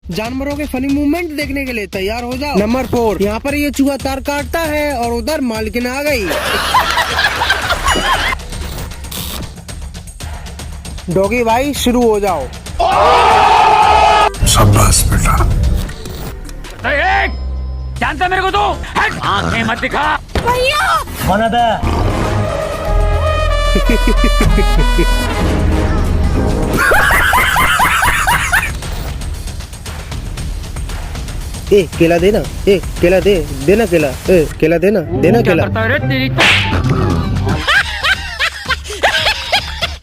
जानवरों के funny movement देखने के लिए तैयार हो जाओ। नंबर 4, यहाँ पर ये चूहा तार काटता है और उधर मालकिन आ गई। डॉगी भाई शुरू हो जाओ। शाबाश बेटा। जानता मेरे को तू? आंखें मत दिखा। ए केला देना, ए केला दे, देना केला, ए केला देना, देना केला। क्या करता है रे तेरी